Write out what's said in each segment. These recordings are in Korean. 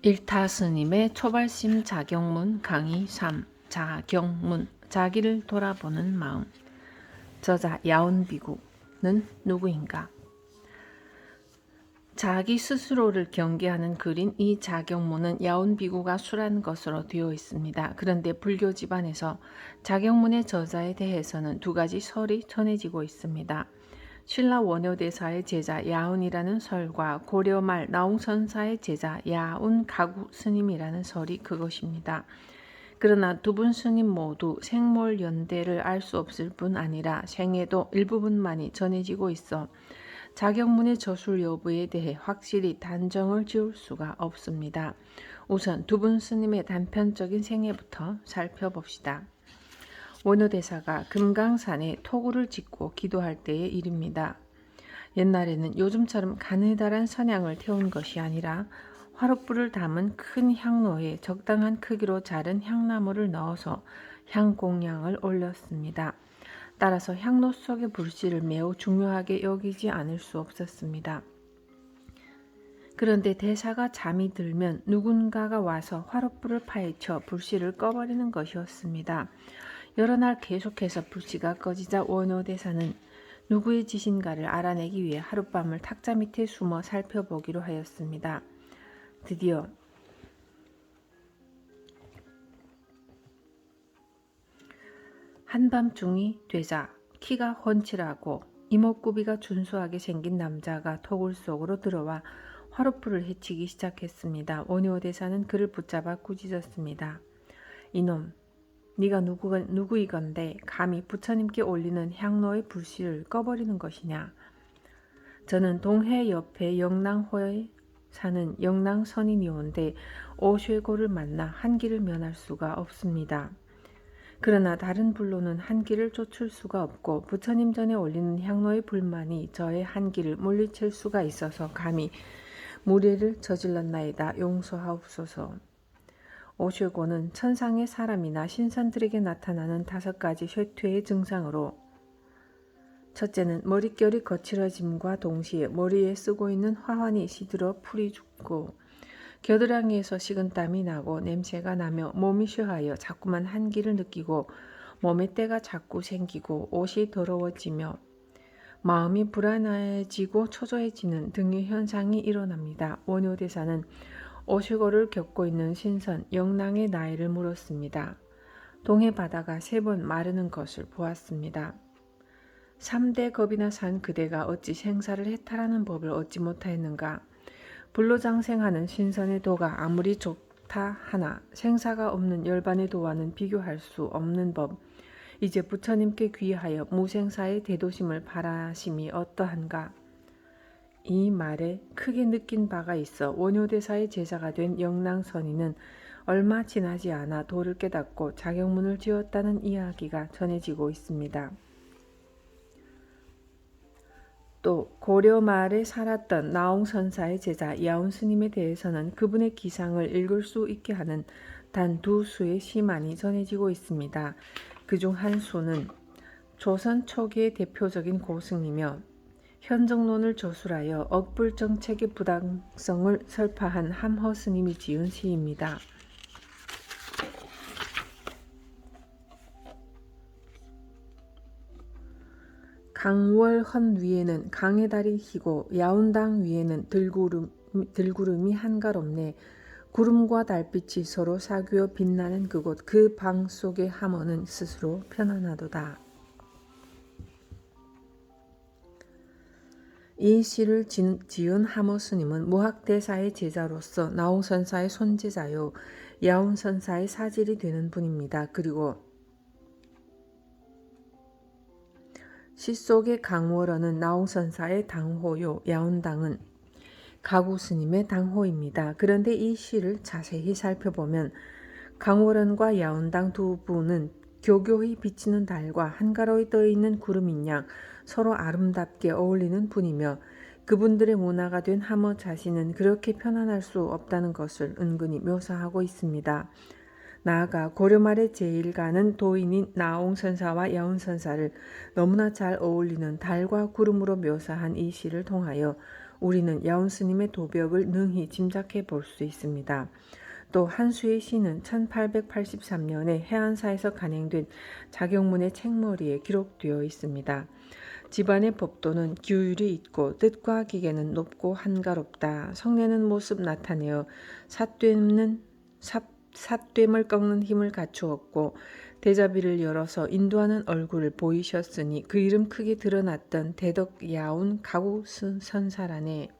일타스님의 초발심 자경문 강의 3. 자경문 자기를 돌아보는 마음. 저자 야운비구는 누구인가? 자기 스스로를 경계하는 글인 이 자경문은 야운비구가 술한 것으로 되어 있습니다. 그런데 불교 집안에서 자경문의 저자에 대해서는 두 가지 설이 전해지고 있습니다. 신라 원효대사의 제자 야운이라는 설과 고려 말 나홍선사의 제자 야운 가구 스님이라는 설이 그것입니다. 그러나 두 분 스님 모두 생몰연대를 알 수 없을 뿐 아니라 생애도 일부분만이 전해지고 있어 자경문의 저술 여부에 대해 확실히 단정을 지을 수가 없습니다. 우선 두 분 스님의 단편적인 생애부터 살펴봅시다. 원효대사가 금강산에 토구를 짓고 기도할 때의 일입니다. 옛날에는 요즘처럼 가느다란 선향을 태운 것이 아니라 화롯불을 담은 큰 향로에 적당한 크기로 자른 향나무를 넣어서 향공양을 올렸습니다. 따라서 향로 속의 불씨를 매우 중요하게 여기지 않을 수 없었습니다. 그런데 대사가 잠이 들면 누군가가 와서 화롯불을 파헤쳐 불씨를 꺼버리는 것이었습니다. 여러 날 계속해서 불씨가 꺼지자 원효대사는 누구의 짓인가를 알아내기 위해 하룻밤을 탁자 밑에 숨어 살펴보기로 하였습니다. 드디어 한밤중이 되자 키가 훤칠하고 이목구비가 준수하게 생긴 남자가 토굴 속으로 들어와 화롯불을 헤치기 시작했습니다. 원효대사는 그를 붙잡아 꾸짖었습니다. 이놈, 네가 누구이건데 감히 부처님께 올리는 향로의 불씨를 꺼버리는 것이냐. 저는 동해 옆에 영랑호에 사는 영랑선인이온데 오쉐고를 만나 한길을 면할 수가 없습니다. 그러나 다른 불로는 한길을 쫓을 수가 없고 부처님 전에 올리는 향로의 불만이 저의 한길을 물리칠 수가 있어서 감히 무례를 저질렀나이다. 용서하옵소서. 오쉐고는 천상의 사람이나 신선들에게 나타나는 5가지 쇠퇴의 증상으로 첫째는 머릿결이 거칠어짐과 동시에 머리에 쓰고 있는 화환이 시들어 풀이 죽고 겨드랑이에서 식은땀이 나고 냄새가 나며 몸이 쇠하여 자꾸만 한기를 느끼고 몸에 때가 자꾸 생기고 옷이 더러워지며 마음이 불안해지고 초조해지는 등의 현상이 일어납니다. 원효대사는 오쉐고를 겪고 있는 신선 영랑의 나이를 물었습니다. 동해 바다가 3번 마르는 것을 보았습니다. 3대 겁이나 산 그대가 어찌 생사를 해탈하는 법을 얻지 못하였는가. 불로장생하는 신선의 도가 아무리 좋다 하나 생사가 없는 열반의 도와는 비교할 수 없는 법. 이제 부처님께 귀하여 무생사의 대도심을 바라심이 어떠한가. 이 말에 크게 느낀 바가 있어 원효대사의 제자가 된 영랑선인은 얼마 지나지 않아 도를 깨닫고 자경문을 지었다는 이야기가 전해지고 있습니다. 또 고려 말에 살았던 나홍선사의 제자 야운스님에 대해서는 그분의 기상을 읽을 수 있게 하는 단 2수의 시만이 전해지고 있습니다. 그중 한 수는 조선 초기의 대표적인 고승이며 현정론을 조술하여 억불정책의 부당성을 설파한 함허스님이 지은 시입니다. 강월헌 위에는 강의 달이 희고 야운당 위에는 들구름이 한가롭네. 구름과 달빛이 서로 사귀어 빛나는 그곳 그 방 속의 함어는 스스로 편안하도다. 이 시를 지은 함어 스님은 무학대사의 제자로서 나홍선사의 손제자요 야운선사의 사질이 되는 분입니다. 그리고 시 속의 강월헌은 나홍선사의 당호요 야운당은 가구스님의 당호입니다. 그런데 이 시를 자세히 살펴보면 강월헌과 야운당 두 분은 교교히 비치는 달과 한가로이 떠있는 구름인 양 서로 아름답게 어울리는 분이며 그분들의 문화가 된 함어 자신은 그렇게 편안할 수 없다는 것을 은근히 묘사하고 있습니다. 나아가 고려 말의 제1가는 도인인 나홍선사와 야운선사를 너무나 잘 어울리는 달과 구름으로 묘사한 이 시를 통하여 우리는 야운 스님의 도벽을 능히 짐작해 볼 수 있습니다. 또 한수의 시는 1883년에 해안사에서 간행된 자경문의 책머리에 기록되어 있습니다. 집안의 법도는 규율이 있고 뜻과 기계는 높고 한가롭다. 성내는 모습 나타내어 삿됨을 꺾는 힘을 갖추었고 대자비를 열어서 인도하는 얼굴을 보이셨으니 그 이름 크게 드러났던 대덕 야운 가구 선사라네.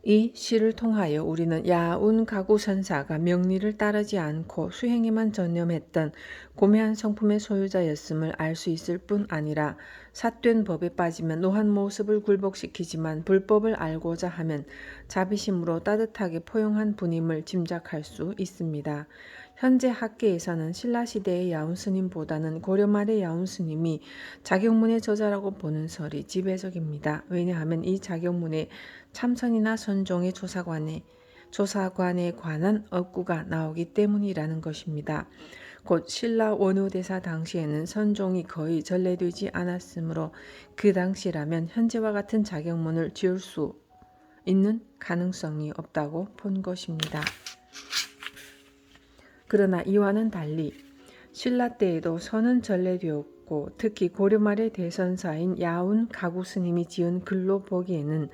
이 시를 통하여 우리는 야운 가구 선사가 명리를 따르지 않고 수행에만 전념했던 고매한 성품의 소유자였음을 알 수 있을 뿐 아니라 삿된 법에 빠지면 노한 모습을 굴복시키지만 불법을 알고자 하면 자비심으로 따뜻하게 포용한 분임을 짐작할 수 있습니다. 현재 학계에서는 신라시대의 야운스님보다는 고려 말의 야운스님이 자경문의 저자라고 보는 설이 지배적입니다. 왜냐하면 이 자경문에 참선이나 선종의 조사관에 관한 업구가 나오기 때문이라는 것입니다. 곧 신라 원효대사 당시에는 선종이 거의 전래되지 않았으므로 그 당시라면 현재와 같은 자경문을 지을 수 있는 가능성이 없다고 본 것입니다. 그러나 이와는 달리 신라 때에도 선은 전래되었고 특히 고려 말의 대선사인 야운 가구 스님이 지은 글로 보기에는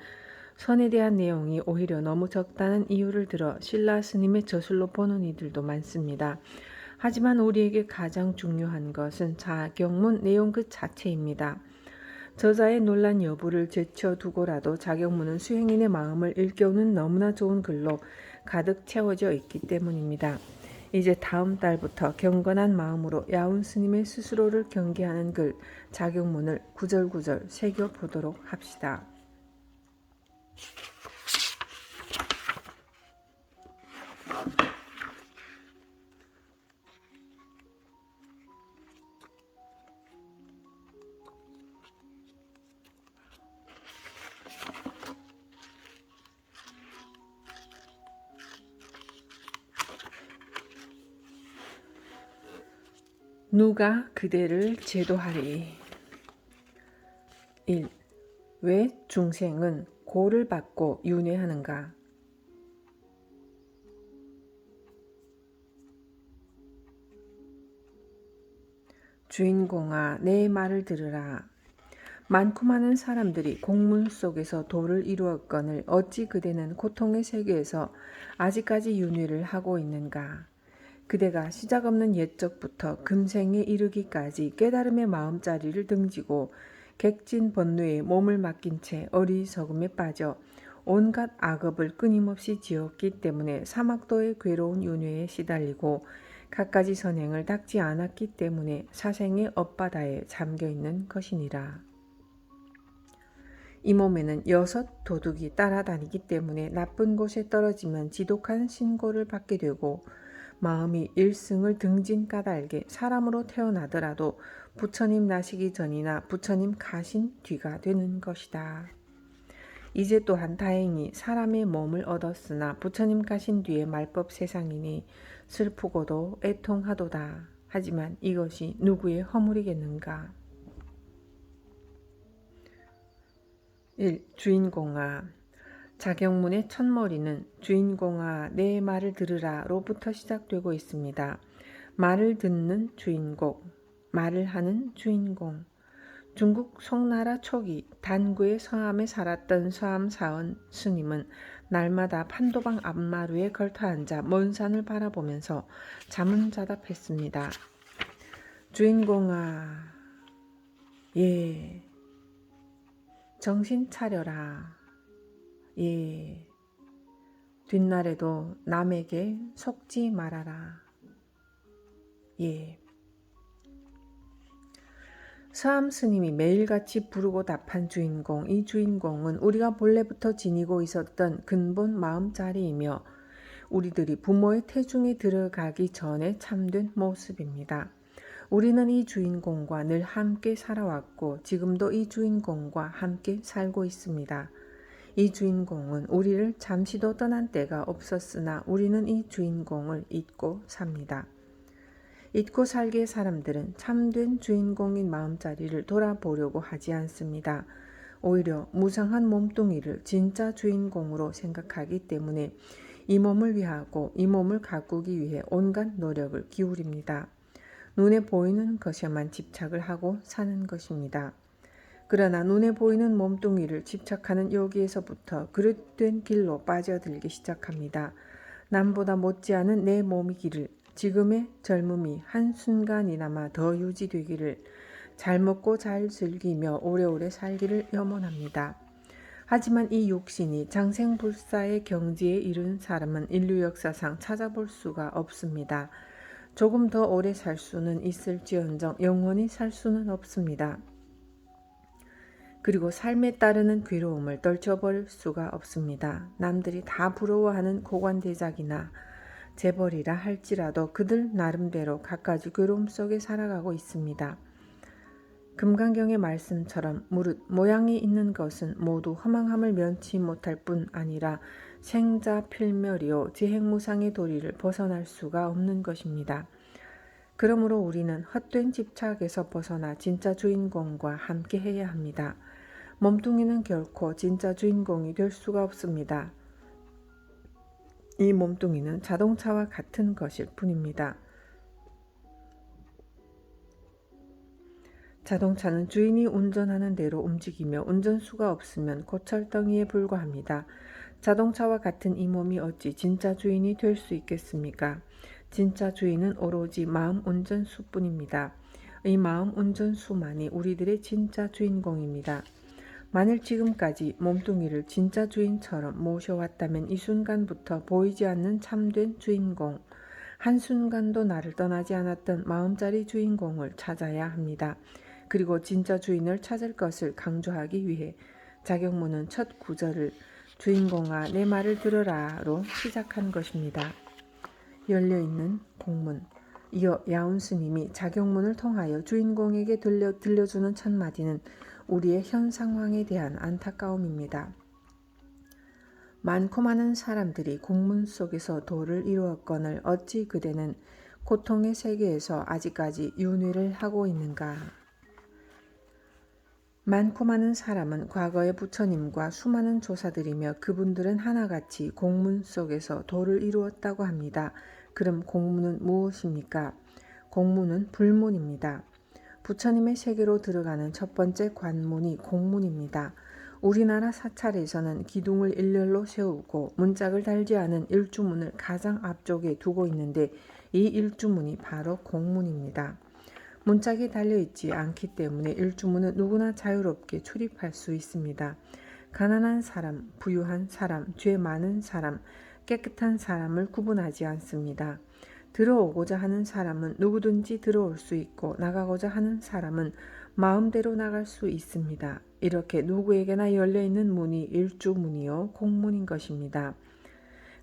선에 대한 내용이 오히려 너무 적다는 이유를 들어 신라 스님의 저술로 보는 이들도 많습니다. 하지만 우리에게 가장 중요한 것은 자경문 내용 그 자체입니다. 저자의 논란 여부를 제쳐두고라도 자경문은 수행인의 마음을 일깨우는 너무나 좋은 글로 가득 채워져 있기 때문입니다. 이제 다음 달부터 경건한 마음으로 야운 스님의 스스로를 경계하는 글 자경문을 구절구절 새겨보도록 합시다. 누가 그대를 제도하리. 1. 왜 중생은 고를 받고 윤회하는가? 주인공아, 내 말을 들으라. 많고 많은 사람들이 공문 속에서 도를 이루었거늘 어찌 그대는 고통의 세계에서 아직까지 윤회를 하고 있는가? 그대가 시작 없는 옛적부터 금생에 이르기까지 깨달음의 마음자리를 등지고 객진 번뇌에 몸을 맡긴 채 어리석음에 빠져 온갖 악업을 끊임없이 지었기 때문에 사막도의 괴로운 윤회에 시달리고 갖가지 선행을 닦지 않았기 때문에 사생의 엇바다에 잠겨있는 것이니라. 이 몸에는 6 도둑이 따라다니기 때문에 나쁜 곳에 떨어지면 지독한 신고를 받게 되고 마음이 일승을 등진 까닭에 사람으로 태어나더라도 부처님 나시기 전이나 부처님 가신 뒤가 되는 것이다. 이제 또한 다행히 사람의 몸을 얻었으나 부처님 가신 뒤에 말법 세상이니 슬프고도 애통하도다. 하지만 이것이 누구의 허물이겠는가? 1. 주인공아. 자경문의 첫머리는 주인공아 내 말을 들으라 로부터 시작되고 있습니다. 말을 듣는 주인공, 말을 하는 주인공. 중국 송나라 초기 단구의 서암에 살았던 서암사원 스님은 날마다 판도방 앞마루에 걸터앉아 먼 산을 바라보면서 자문자답했습니다. 주인공아, 예, 정신 차려라. 예, 뒷날에도 남에게 속지 말아라. 예. 서암 스님이 매일같이 부르고 답한 주인공, 이 주인공은 우리가 본래부터 지니고 있었던 근본 마음자리이며 우리들이 부모의 태중에 들어가기 전에 참된 모습입니다. 우리는 이 주인공과 늘 함께 살아왔고 지금도 이 주인공과 함께 살고 있습니다. 이 주인공은 우리를 잠시도 떠난 때가 없었으나 우리는 이 주인공을 잊고 삽니다. 잊고 살기의 사람들은 참된 주인공인 마음자리를 돌아보려고 하지 않습니다. 오히려 무상한 몸뚱이를 진짜 주인공으로 생각하기 때문에 이 몸을 위하고 이 몸을 가꾸기 위해 온갖 노력을 기울입니다. 눈에 보이는 것에만 집착을 하고 사는 것입니다. 그러나 눈에 보이는 몸뚱이를 집착하는 여기에서부터 그릇된 길로 빠져들기 시작합니다. 남보다 못지않은 내 몸이기를, 지금의 젊음이 한순간이나마 더 유지되기를, 잘 먹고 잘 즐기며 오래오래 살기를 염원합니다. 하지만 이 육신이 장생불사의 경지에 이른 사람은 인류 역사상 찾아볼 수가 없습니다. 조금 더 오래 살 수는 있을지언정 영원히 살 수는 없습니다. 그리고 삶에 따르는 괴로움을 떨쳐버릴 수가 없습니다. 남들이 다 부러워하는 고관대작이나 재벌이라 할지라도 그들 나름대로 갖가지 괴로움 속에 살아가고 있습니다. 금강경의 말씀처럼 무릇 모양이 있는 것은 모두 허망함을 면치 못할 뿐 아니라 생자필멸이요 지행무상의 도리를 벗어날 수가 없는 것입니다. 그러므로 우리는 헛된 집착에서 벗어나 진짜 주인공과 함께 해야 합니다. 몸뚱이는 결코 진짜 주인공이 될 수가 없습니다. 이 몸뚱이는 자동차와 같은 것일 뿐입니다. 자동차는 주인이 운전하는 대로 움직이며 운전수가 없으면 고철덩이에 불과합니다. 자동차와 같은 이 몸이 어찌 진짜 주인이 될 수 있겠습니까? 진짜 주인은 오로지 마음 운전수뿐입니다. 이 마음 운전수만이 우리들의 진짜 주인공입니다. 만일 지금까지 몸뚱이를 진짜 주인처럼 모셔왔다면 이 순간부터 보이지 않는 참된 주인공, 한순간도 나를 떠나지 않았던 마음자리 주인공을 찾아야 합니다. 그리고 진짜 주인을 찾을 것을 강조하기 위해 자경문은 첫 구절을 주인공아 내 말을 들어라로 시작한 것입니다. 열려있는 공문. 이어 야운스님이 자경문을 통하여 주인공에게 들려주는 첫 마디는 우리의 현 상황에 대한 안타까움입니다. 많고 많은 사람들이 공문 속에서 도를 이루었거늘 어찌 그대는 고통의 세계에서 아직까지 윤회를 하고 있는가? 많고 많은 사람은 과거의 부처님과 수많은 조사들이며 그분들은 하나같이 공문 속에서 도를 이루었다고 합니다. 그럼 공문은 무엇입니까? 공문은 불문입니다. 부처님의 세계로 들어가는 첫 번째 관문이 공문입니다. 우리나라 사찰에서는 기둥을 일렬로 세우고 문짝을 달지 않은 일주문을 가장 앞쪽에 두고 있는데 이 일주문이 바로 공문입니다. 문짝이 달려있지 않기 때문에 일주문은 누구나 자유롭게 출입할 수 있습니다. 가난한 사람, 부유한 사람, 죄 많은 사람, 깨끗한 사람을 구분하지 않습니다. 들어오고자 하는 사람은 누구든지 들어올 수 있고 나가고자 하는 사람은 마음대로 나갈 수 있습니다. 이렇게 누구에게나 열려있는 문이 일주문이요 공문인 것입니다.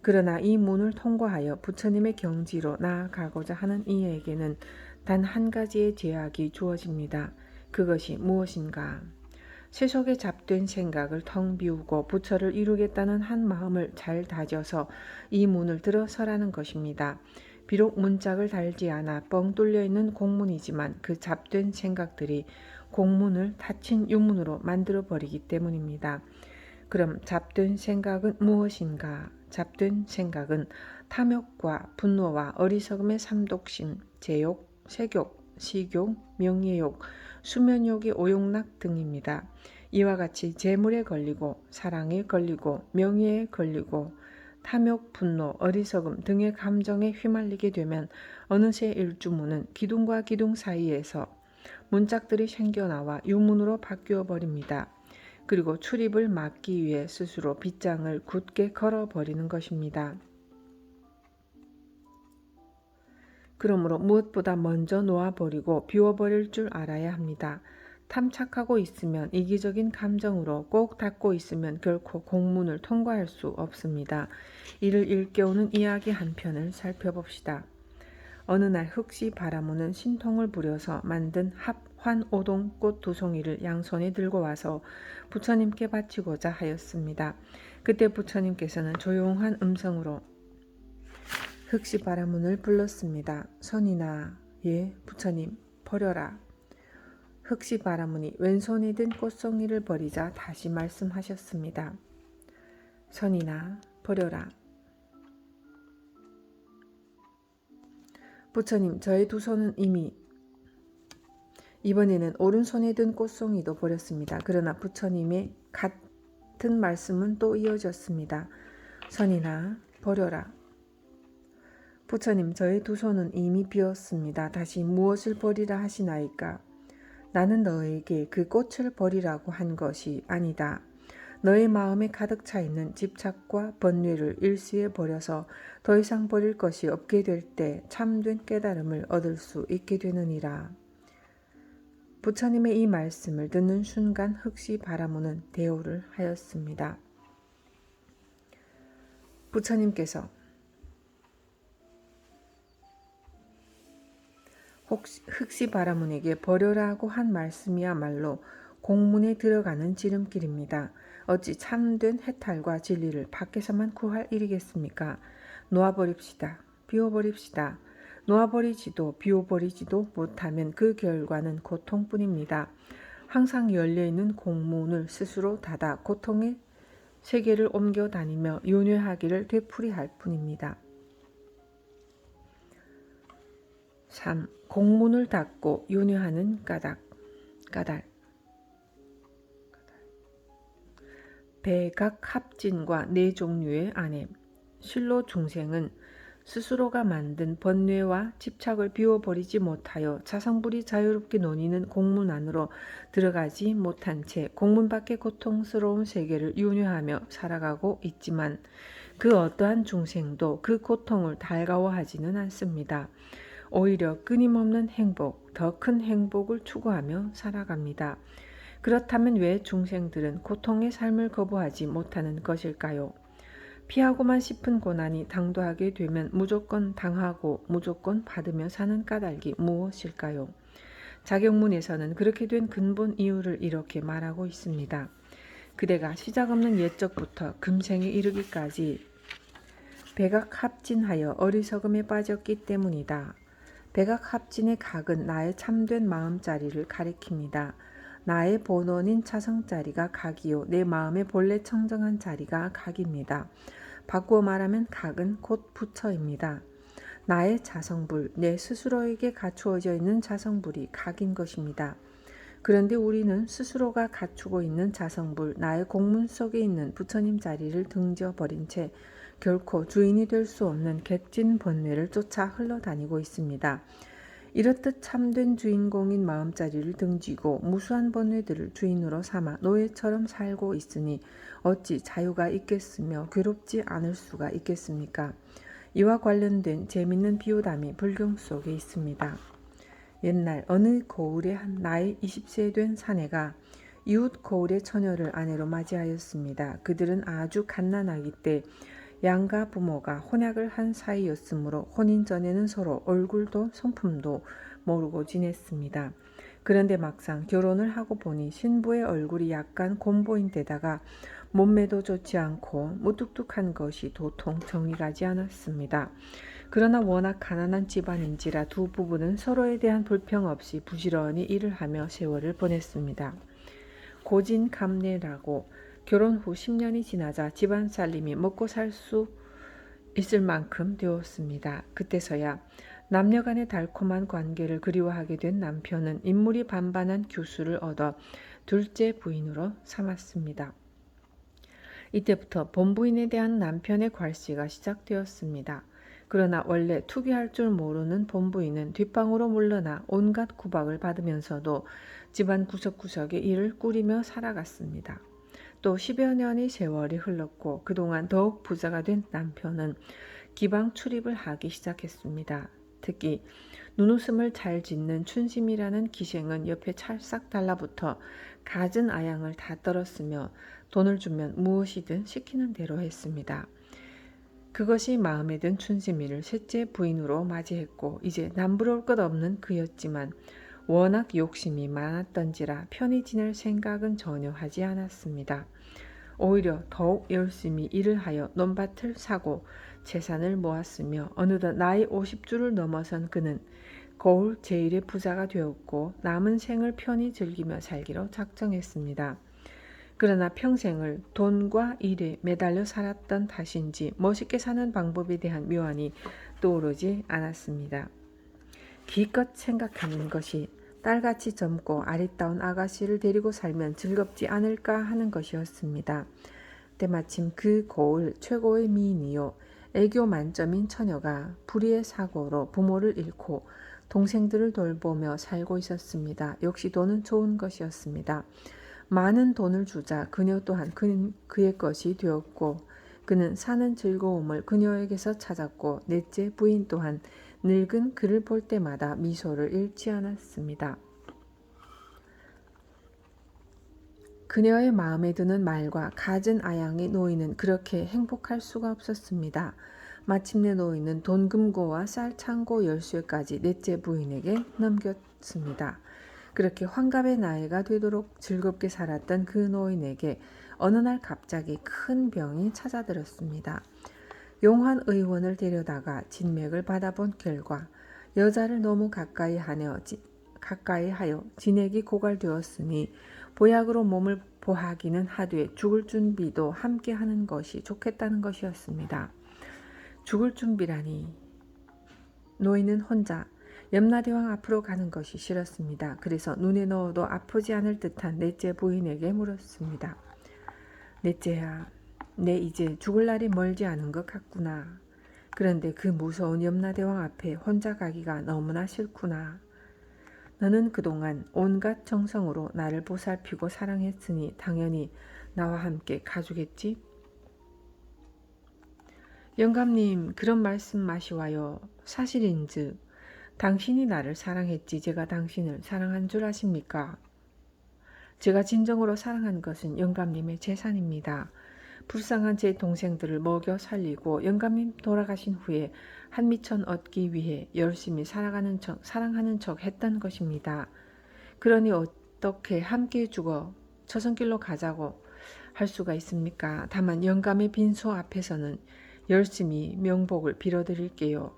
그러나 이 문을 통과하여 부처님의 경지로 나아가고자 하는 이에게는 단 한 가지의 제약이 주어집니다. 그것이 무엇인가? 세속에 잡된 생각을 텅 비우고 부처를 이루겠다는 한 마음을 잘 다져서 이 문을 들어서라는 것입니다. 비록 문짝을 달지 않아 뻥 뚫려 있는 공문이지만 그 잡된 생각들이 공문을 닫힌 유문으로 만들어 버리기 때문입니다. 그럼 잡된 생각은 무엇인가? 잡된 생각은 탐욕과 분노와 어리석음의 삼독심, 제욕, 색욕, 식욕, 명예욕, 수면욕의 오욕락 등입니다. 이와 같이 재물에 걸리고 사랑에 걸리고 명예에 걸리고 탐욕, 분노, 어리석음 등의 감정에 휘말리게 되면 어느새 일주문은 기둥과 기둥 사이에서 문짝들이 생겨나와 유문으로 바뀌어 버립니다. 그리고 출입을 막기 위해 스스로 빗장을 굳게 걸어버리는 것입니다. 그러므로 무엇보다 먼저 놓아버리고 비워버릴 줄 알아야 합니다. 탐착하고 있으면 이기적인 감정으로 꼭 닫고 있으면 결코 공문을 통과할 수 없습니다. 이를 일깨우는 이야기 한 편을 살펴봅시다. 어느 날 흑시 바라무는 신통을 부려서 만든 합환오동 꽃 2송이를 양손에 들고 와서 부처님께 바치고자 하였습니다. 그때 부처님께서는 조용한 음성으로 흑시 바라문을 불렀습니다. 선이나 예 부처님 버려라. 흑시 바라무니 왼손에 든 꽃송이를 버리자 다시 말씀하셨습니다. 선인아, 버려라. 부처님, 저의 두 손은 이미 이번에는 오른손에 든 꽃송이도 버렸습니다. 그러나 부처님의 같은 말씀은 또 이어졌습니다. 선인아, 버려라. 부처님, 저의 두 손은 이미 비었습니다. 다시 무엇을 버리라 하시나이까? 나는 너에게 그 꽃을 버리라고 한 것이 아니다. 너의 마음에 가득 차 있는 집착과 번뇌를 일시에 버려서 더 이상 버릴 것이 없게 될 때 참된 깨달음을 얻을 수 있게 되느니라. 부처님의 이 말씀을 듣는 순간 흑시 바라무는 대오를 하였습니다. 부처님께서 흑시 바라문에게 버려라고 한 말씀이야말로 공문에 들어가는 지름길입니다. 어찌 참된 해탈과 진리를 밖에서만 구할 일이겠습니까? 놓아버립시다. 비워버립시다. 놓아버리지도 비워버리지도 못하면 그 결과는 고통뿐입니다. 항상 열려있는 공문을 스스로 닫아 고통의 세계를 옮겨 다니며 윤회하기를 되풀이할 뿐입니다. 3. 공문을 닫고 윤회하는 까닭. 백악합진과 네 종류의 안에 실로 중생은 스스로가 만든 번뇌와 집착을 비워버리지 못하여 자성불이 자유롭게 논의는 공문 안으로 들어가지 못한 채 공문 밖의 고통스러운 세계를 윤회하며 살아가고 있지만 그 어떠한 중생도 그 고통을 달가워하지는 않습니다. 오히려 끊임없는 행복, 더 큰 행복을 추구하며 살아갑니다. 그렇다면 왜 중생들은 고통의 삶을 거부하지 못하는 것일까요? 피하고만 싶은 고난이 당도하게 되면 무조건 당하고 무조건 받으며 사는 까닭이 무엇일까요? 자경문에서는 그렇게 된 근본 이유를 이렇게 말하고 있습니다. 그대가 시작 없는 옛적부터 금생에 이르기까지 백악합진하여 어리석음에 빠졌기 때문이다. 백악합진의 각은 나의 참된 마음자리를 가리킵니다. 나의 본원인 차성자리가 각이요 내 마음의 본래 청정한 자리가 각입니다. 바꾸어 말하면 각은 곧 부처입니다. 나의 자성불, 내 스스로에게 갖추어져 있는 자성불이 각인 것입니다. 그런데 우리는 스스로가 갖추고 있는 자성불, 나의 공문 속에 있는 부처님 자리를 등져버린 채 결코 주인이 될 수 없는 객진 번뇌를 쫓아 흘러다니고 있습니다. 이렇듯 참된 주인공인 마음자리를 등지고 무수한 번뇌들을 주인으로 삼아 노예처럼 살고 있으니 어찌 자유가 있겠으며 괴롭지 않을 수가 있겠습니까? 이와 관련된 재밌는 비유담이 불경 속에 있습니다. 옛날 어느 고을의 한 나이 20세 된 사내가 이웃 고을의 처녀를 아내로 맞이하였습니다. 그들은 아주 갓난아기 때 양가 부모가 혼약을 한 사이였으므로 혼인 전에는 서로 얼굴도 성품도 모르고 지냈습니다. 그런데 막상 결혼을 하고 보니 신부의 얼굴이 약간 곰보인 데다가 몸매도 좋지 않고 무뚝뚝한 것이 도통 정이 가지 않았습니다. 그러나 워낙 가난한 집안인지라 두 부부는 서로에 대한 불평 없이 부지런히 일을 하며 세월을 보냈습니다. 고진감래라고 결혼 후 10년이 지나자 집안 살림이 먹고 살 수 있을 만큼 되었습니다. 그때서야 남녀 간의 달콤한 관계를 그리워하게 된 남편은 인물이 반반한 교수를 얻어 둘째 부인으로 삼았습니다. 이때부터 본부인에 대한 남편의 괄시가 시작되었습니다. 그러나 원래 투기할 줄 모르는 본부인은 뒷방으로 물러나 온갖 구박을 받으면서도 집안 구석구석에 일을 꾸리며 살아갔습니다. 또 10여 년의 세월이 흘렀고 그동안 더욱 부자가 된 남편은 기방 출입을 하기 시작했습니다. 특히 눈웃음을 잘 짓는 춘심이라는 기생은 옆에 찰싹 달라붙어 갖은 아양을 다 떨었으며 돈을 주면 무엇이든 시키는 대로 했습니다. 그것이 마음에 든 춘심이를 셋째 부인으로 맞이했고 이제 남부러울 것 없는 그였지만 워낙 욕심이 많았던지라 편히 지낼 생각은 전혀 하지 않았습니다. 오히려 더욱 열심히 일을 하여 논밭을 사고 재산을 모았으며 어느덧 나이 50주를 넘어선 그는 거울 제일의 부자가 되었고 남은 생을 편히 즐기며 살기로 작정했습니다. 그러나 평생을 돈과 일에 매달려 살았던 탓인지 멋있게 사는 방법에 대한 묘안이 떠오르지 않았습니다. 기껏 생각하는 것이 딸같이 젊고 아리따운 아가씨를 데리고 살면 즐겁지 않을까 하는 것이었습니다. 때마침 그 고을 최고의 미인이요 애교 만점인 처녀가 불의의 사고로 부모를 잃고 동생들을 돌보며 살고 있었습니다. 역시 돈은 좋은 것이었습니다. 많은 돈을 주자 그녀 또한 그의 것이 되었고 그는 사는 즐거움을 그녀에게서 찾았고 넷째 부인 또한 늙은 그를 볼 때마다 미소를 잃지 않았습니다. 그녀의 마음에 드는 말과 갖은 아양의 노인은 그렇게 행복할 수가 없었습니다. 마침내 노인은 돈금고와 쌀창고 열쇠까지 넷째 부인에게 넘겼습니다. 그렇게 환갑의 나이가 되도록 즐겁게 살았던 그 노인에게 어느 날 갑자기 큰 병이 찾아들었습니다. 용환 의원을 데려다가 진맥을 받아본 결과 여자를 너무 가까이 하여 진액이 고갈되었으니 보약으로 몸을 보하기는 하되 죽을 준비도 함께 하는 것이 좋겠다는 것이었습니다. 죽을 준비라니. 노인은 혼자 염라대왕 앞으로 가는 것이 싫었습니다. 그래서 눈에 넣어도 아프지 않을 듯한 넷째 부인에게 물었습니다. 넷째야, 내 이제 죽을 날이 멀지 않은 것 같구나. 그런데 그 무서운 염라대왕 앞에 혼자 가기가 너무나 싫구나. 너는 그동안 온갖 정성으로 나를 보살피고 사랑했으니 당연히 나와 함께 가주겠지? 영감님, 그런 말씀 마시와요. 사실인즉 당신이 나를 사랑했지 제가 당신을 사랑한 줄 아십니까? 제가 진정으로 사랑한 것은 영감님의 재산입니다. 불쌍한 제 동생들을 먹여 살리고 영감님 돌아가신 후에 한미천 얻기 위해 열심히 사랑하는 척 했던 것입니다. 그러니 어떻게 함께 죽어 저승길로 가자고 할 수가 있습니까? 다만 영감의 빈소 앞에서는 열심히 명복을 빌어드릴게요.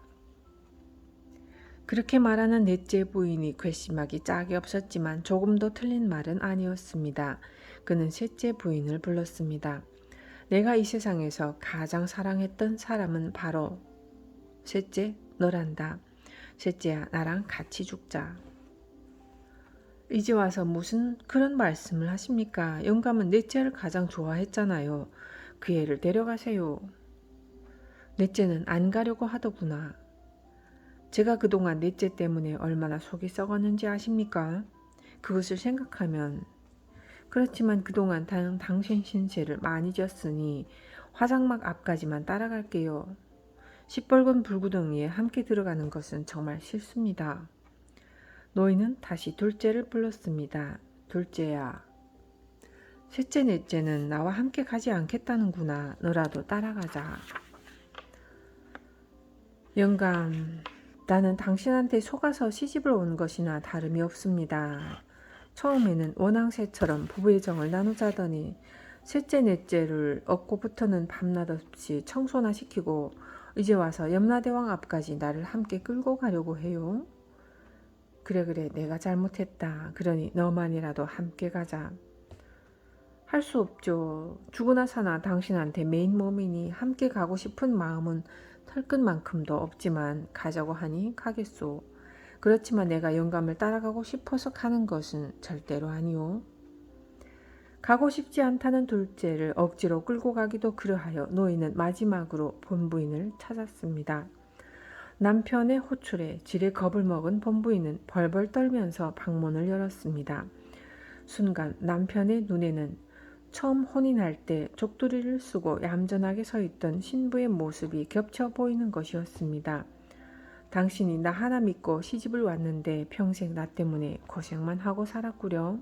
그렇게 말하는 넷째 부인이 괘씸하기 짝이 없었지만 조금도 틀린 말은 아니었습니다. 그는 셋째 부인을 불렀습니다. 내가 이 세상에서 가장 사랑했던 사람은 바로 셋째 너란다. 셋째야, 나랑 같이 죽자. 이제 와서 무슨 그런 말씀을 하십니까? 영감은 넷째를 가장 좋아했잖아요. 그 애를 데려가세요. 넷째는 안 가려고 하더구나. 제가 그동안 넷째 때문에 얼마나 속이 썩었는지 아십니까? 그것을 생각하면. 그렇지만 그동안 당신 신세를 많이 졌으니 화장막 앞까지만 따라갈게요. 시뻘건 불구덩이에 함께 들어가는 것은 정말 싫습니다. 노인은 다시 둘째를 불렀습니다. 둘째야. 셋째 넷째는 나와 함께 가지 않겠다는구나. 너라도 따라가자. 영감, 나는 당신한테 속아서 시집을 온 것이나 다름이 없습니다. 처음에는 원앙새처럼 부부의 정을 나누자더니 셋째 넷째를 얻고부터는 밤낮 없이 청소나 시키고 이제 와서 염라대왕 앞까지 나를 함께 끌고 가려고 해요. 그래 내가 잘못했다. 그러니 너만이라도 함께 가자. 할 수 없죠. 죽으나 사나 당신한테 메인 몸이니 함께 가고 싶은 마음은 털끝만큼도 없지만 가자고 하니 가겠소. 그렇지만 내가 영감을 따라가고 싶어서 가는 것은 절대로 아니오. 가고 싶지 않다는 둘째를 억지로 끌고 가기도 그러하여 노인은 마지막으로 본부인을 찾았습니다. 남편의 호출에 지레 겁을 먹은 본부인은 벌벌 떨면서 방문을 열었습니다. 순간 남편의 눈에는 처음 혼인할 때 족두리를 쓰고 얌전하게 서 있던 신부의 모습이 겹쳐 보이는 것이었습니다. 당신이 나 하나 믿고 시집을 왔는데 평생 나 때문에 고생만 하고 살았구려.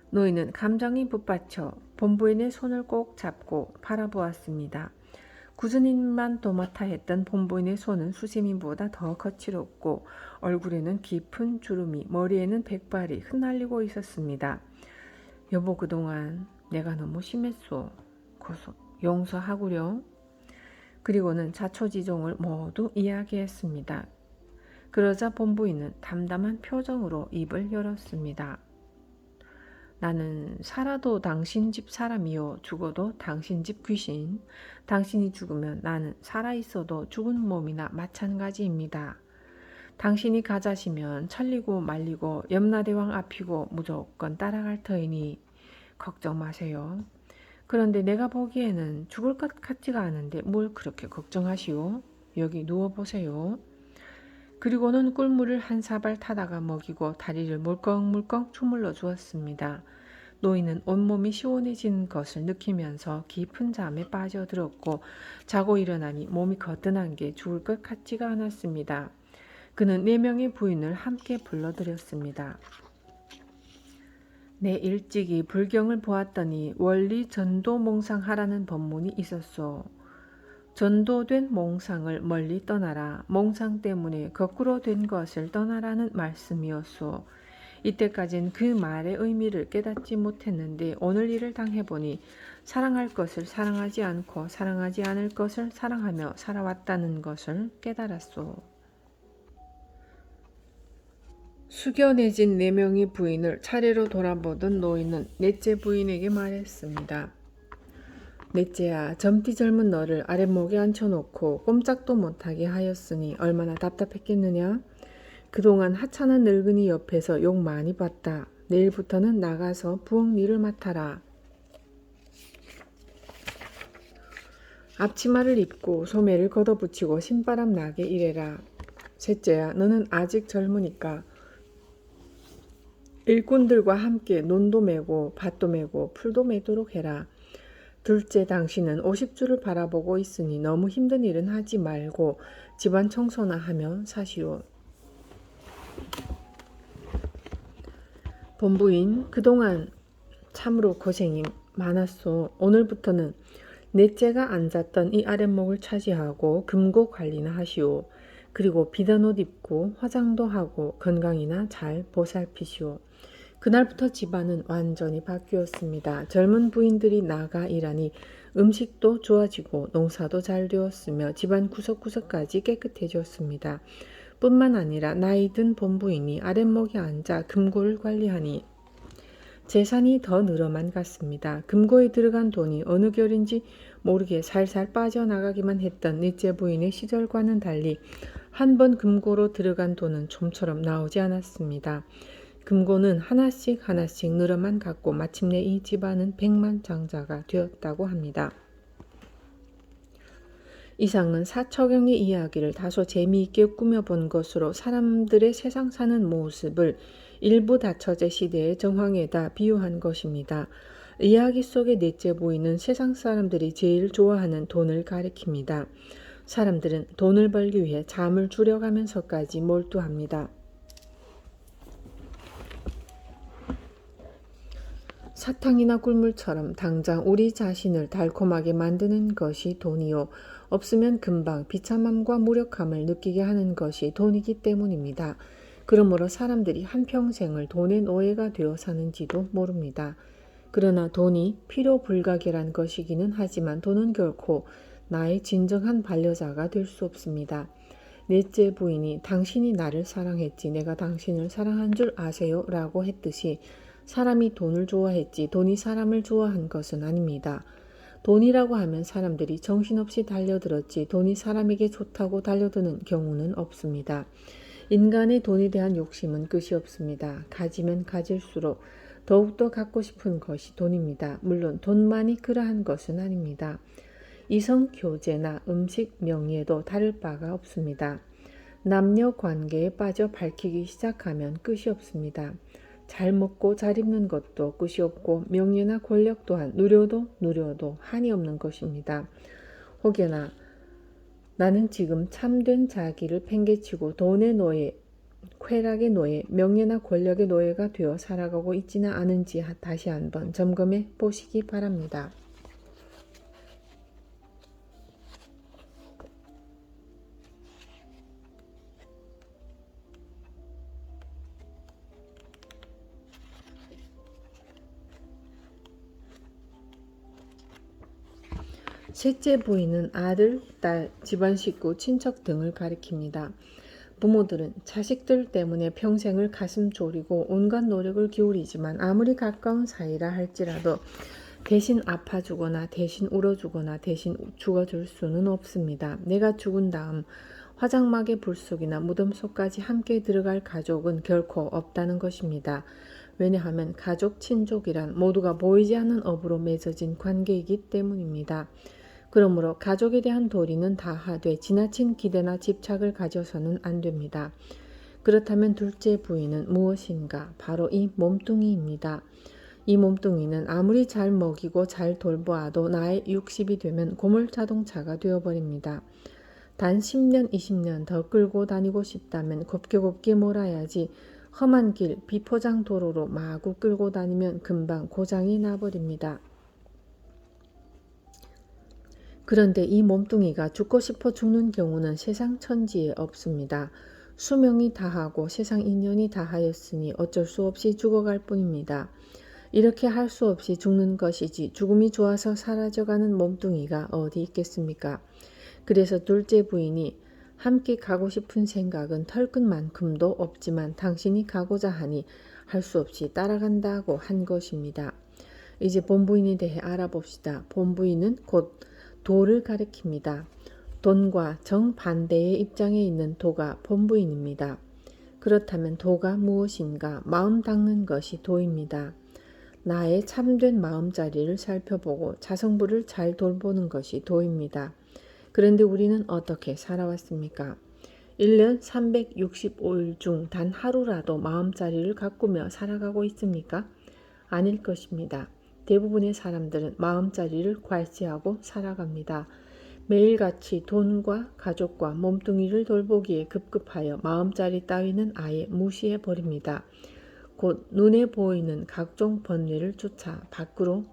노인은 감정이 붙받쳐 본부인의 손을 꼭 잡고 바라보았습니다. 굳은 입만 도맡아 했던 본부인의 손은 수세미보다 더 거칠었고 얼굴에는 깊은 주름이, 머리에는 백발이 흩날리고 있었습니다. 여보, 그동안 내가 너무 심했소. 용서하구려. 그리고는 자초지종을 모두 이야기했습니다. 그러자 본부인은 담담한 표정으로 입을 열었습니다. 나는 살아도 당신 집 사람이요, 죽어도 당신 집 귀신. 당신이 죽으면 나는 살아있어도 죽은 몸이나 마찬가지입니다. 당신이 가자시면 천리고 말리고 염라대왕 앞이고 무조건 따라갈 터이니 걱정 마세요. 그런데 내가 보기에는 죽을 것 같지가 않은데 뭘 그렇게 걱정하시오? 여기 누워보세요. 그리고는 꿀물을 한 사발 타다가 먹이고 다리를 물꺽물꺽 주물러 주었습니다. 노인은 온몸이 시원해진 것을 느끼면서 깊은 잠에 빠져들었고 자고 일어나니 몸이 거뜬한 게 죽을 것 같지가 않았습니다. 그는 4명의 부인을 함께 불러들였습니다. 내 일찍이 불경을 보았더니 원리 전도 몽상하라는 법문이 있었소. 전도된 몽상을 멀리 떠나라. 몽상 때문에 거꾸로 된 것을 떠나라는 말씀이었소. 이때까진 그 말의 의미를 깨닫지 못했는데 오늘 일을 당해보니 사랑할 것을 사랑하지 않고 사랑하지 않을 것을 사랑하며 살아왔다는 것을 깨달았소. 숙연해진 4명의 부인을 차례로 돌아보던 노인은 넷째 부인에게 말했습니다. 넷째야, 젊디 젊은 너를 아랫목에 앉혀놓고 꼼짝도 못하게 하였으니 얼마나 답답했겠느냐? 그동안 하찮은 늙은이 옆에서 욕 많이 봤다. 내일부터는 나가서 부엌 일을 맡아라. 앞치마를 입고 소매를 걷어붙이고 신바람 나게 일해라. 셋째야, 너는 아직 젊으니까 일꾼들과 함께 논도 메고 밭도 메고 풀도 메도록 해라. 둘째, 당신은 50주를 바라보고 있으니 너무 힘든 일은 하지 말고 집안 청소나 하며 사시오. 본부인, 그동안 참으로 고생이 많았소. 오늘부터는 넷째가 앉았던 이 아랫목을 차지하고 금고 관리나 하시오. 그리고 비단 옷 입고 화장도 하고 건강이나 잘 보살피시오. 그날부터 집안은 완전히 바뀌었습니다. 젊은 부인들이 나가 일하니 음식도 좋아지고 농사도 잘 되었으며 집안 구석구석까지 깨끗해졌습니다. 뿐만 아니라 나이 든 본부인이 아랫목에 앉아 금고를 관리하니 재산이 더 늘어만 갔습니다. 금고에 들어간 돈이 어느 결인지 모르게 살살 빠져나가기만 했던 넷째 부인의 시절과는 달리 한 번 금고로 들어간 돈은 좀처럼 나오지 않았습니다. 금고는 하나씩 하나씩 늘어만 갔고 마침내 이 집안은 백만장자가 되었다고 합니다. 이상은 사처경의 이야기를 다소 재미있게 꾸며본 것으로 사람들의 세상 사는 모습을 일부 다처제 시대의 정황에다 비유한 것입니다. 이야기 속의 넷째 부인은 세상 사람들이 제일 좋아하는 돈을 가리킵니다. 사람들은 돈을 벌기 위해 잠을 줄여가면서까지 몰두합니다. 사탕이나 꿀물처럼 당장 우리 자신을 달콤하게 만드는 것이 돈이요. 없으면 금방 비참함과 무력함을 느끼게 하는 것이 돈이기 때문입니다. 그러므로 사람들이 한평생을 돈의 노예가 되어 사는지도 모릅니다. 그러나 돈이 필요불가결한 것이기는 하지만 돈은 결코 나의 진정한 반려자가 될 수 없습니다. 넷째 부인이 당신이 나를 사랑했지 내가 당신을 사랑한 줄 아세요? 라고 했듯이 사람이 돈을 좋아했지 돈이 사람을 좋아한 것은 아닙니다. 돈이라고 하면 사람들이 정신없이 달려들었지 돈이 사람에게 좋다고 달려드는 경우는 없습니다. 인간의 돈에 대한 욕심은 끝이 없습니다. 가지면 가질수록 더욱더 갖고 싶은 것이 돈입니다. 물론 돈만이 그러한 것은 아닙니다. 이성 교제나 음식 명예도 다를 바가 없습니다. 남녀 관계에 빠져 밝히기 시작하면 끝이 없습니다. 잘 먹고 잘 입는 것도 끝이 없고 명예나 권력 또한 누려도 한이 없는 것입니다. 혹여나 나는 지금 참된 자기를 팽개치고 돈의 노예, 쾌락의 노예, 명예나 권력의 노예가 되어 살아가고 있지는 않은지 다시 한번 점검해 보시기 바랍니다. 셋째 부인은 아들, 딸, 집안 식구, 친척 등을 가리킵니다. 부모들은 자식들 때문에 평생을 가슴 졸이고 온갖 노력을 기울이지만 아무리 가까운 사이라 할지라도 대신 아파주거나 대신 울어주거나 대신 죽어줄 수는 없습니다. 내가 죽은 다음 화장막의 불 속이나 무덤 속까지 함께 들어갈 가족은 결코 없다는 것입니다. 왜냐하면 가족, 친족이란 모두가 보이지 않는 업으로 맺어진 관계이기 때문입니다. 그러므로 가족에 대한 도리는 다하되 지나친 기대나 집착을 가져서는 안 됩니다. 그렇다면 둘째 부인은 무엇인가? 바로 이 몸뚱이입니다. 이 몸뚱이는 아무리 잘 먹이고 잘 돌보아도 나이 60이 되면 고물자동차가 되어버립니다. 단 10년, 20년 더 끌고 다니고 싶다면 곱게 몰아야지 험한 길, 비포장 도로로 마구 끌고 다니면 금방 고장이 나버립니다. 그런데 이 몸뚱이가 죽고 싶어 죽는 경우는 세상 천지에 없습니다. 수명이 다하고 세상 인연이 다하였으니 어쩔 수 없이 죽어갈 뿐입니다. 이렇게 할 수 없이 죽는 것이지 죽음이 좋아서 사라져가는 몸뚱이가 어디 있겠습니까? 그래서 둘째 부인이 함께 가고 싶은 생각은 털끝만큼도 없지만 당신이 가고자 하니 할 수 없이 따라간다고 한 것입니다. 이제 본부인에 대해 알아봅시다. 본부인은 곧 도를 가리킵니다. 돈과 정반대의 입장에 있는 도가 본부인입니다. 그렇다면 도가 무엇인가? 마음 닦는 것이 도입니다. 나의 참된 마음자리를 살펴보고 자성부를 잘 돌보는 것이 도입니다. 그런데 우리는 어떻게 살아왔습니까? 1년 365일 중 단 하루라도 마음자리를 가꾸며 살아가고 있습니까? 아닐 것입니다. 대부분의 사람들은 마음자리를 괄시하고 살아갑니다. 매일같이 돈과 가족과 몸뚱이를 돌보기에 급급하여 마음자리 따위는 아예 무시해버립니다. 곧 눈에 보이는 각종 번뇌를 쫓아 밖으로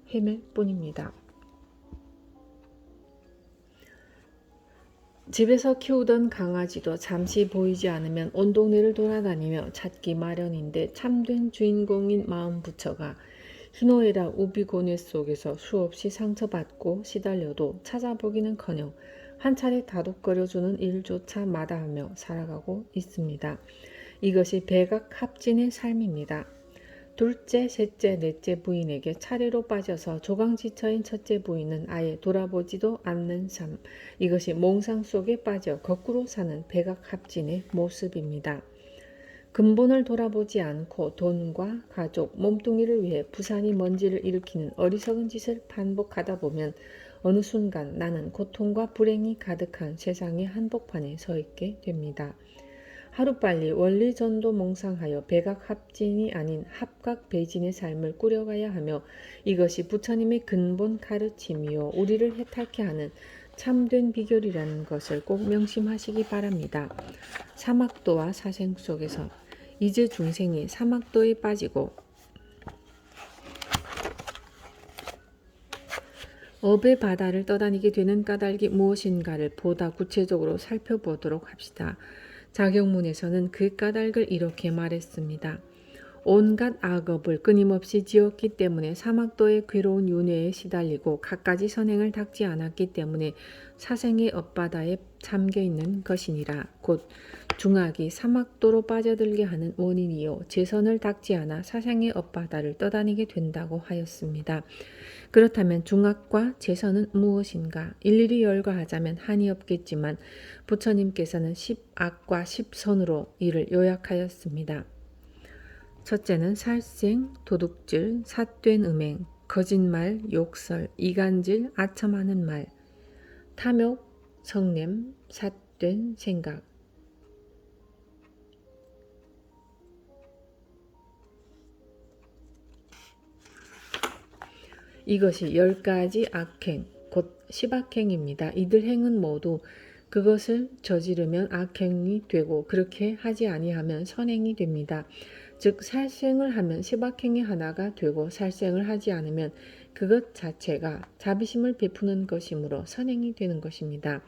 헤맬 뿐입니다. 집에서 키우던 강아지도 잠시 보이지 않으면 온 동네를 돌아다니며 찾기 마련인데 참된 주인공인 마음 부처가 희노애락 우비고뇌 속에서 수없이 상처받고 시달려도 찾아보기는커녕 한 차례 다독거려주는 일조차 마다하며 살아가고 있습니다. 이것이 백악합진의 삶입니다. 둘째, 셋째, 넷째 부인에게 차례로 빠져서 조강지처인 첫째 부인은 아예 돌아보지도 않는 삶. 이것이 몽상 속에 빠져 거꾸로 사는 백악합진의 모습입니다. 근본을 돌아보지 않고 돈과 가족, 몸뚱이를 위해 부산이 먼지를 일으키는 어리석은 짓을 반복하다 보면 어느 순간 나는 고통과 불행이 가득한 세상의 한복판에 서 있게 됩니다. 하루빨리 원리전도 몽상하여 백악합진이 아닌 합각배진의 삶을 꾸려가야 하며 이것이 부처님의 근본 가르침이요 우리를 해탈케 하는 참된 비결이라는 것을 꼭 명심하시기 바랍니다. 사막도와 사생 속에서 이제 중생이 사막도에 빠지고 업의 바다를 떠다니게 되는 까닭이 무엇인가를 보다 구체적으로 살펴보도록 합시다. 자경문에서는 그 까닭을 이렇게 말했습니다. 온갖 악업을 끊임없이 지었기 때문에 사막도의 괴로운 윤회에 시달리고 갖가지 선행을 닦지 않았기 때문에 사생의 업바다에 잠겨있는 것이니라. 곧 중악이 사막도로 빠져들게 하는 원인이요 제선을 닦지 않아 사생의 업바다를 떠다니게 된다고 하였습니다. 그렇다면 중악과 제선은 무엇인가? 일일이 열거하자면 한이 없겠지만 부처님께서는 10악과 10선으로 이를 요약하였습니다. 첫째는 살생, 도둑질, 삿된 음행, 거짓말, 욕설, 이간질, 아첨하는 말, 탐욕, 성냄, 삿된 생각. 이것이 10가지 악행, 곧 10악행입니다. 이들 행은 모두 그것을 저지르면 악행이 되고 그렇게 하지 아니하면 선행이 됩니다. 즉 살생을 하면 10악행의 하나가 되고 살생을 하지 않으면 그것 자체가 자비심을 베푸는 것이므로 선행이 되는 것입니다.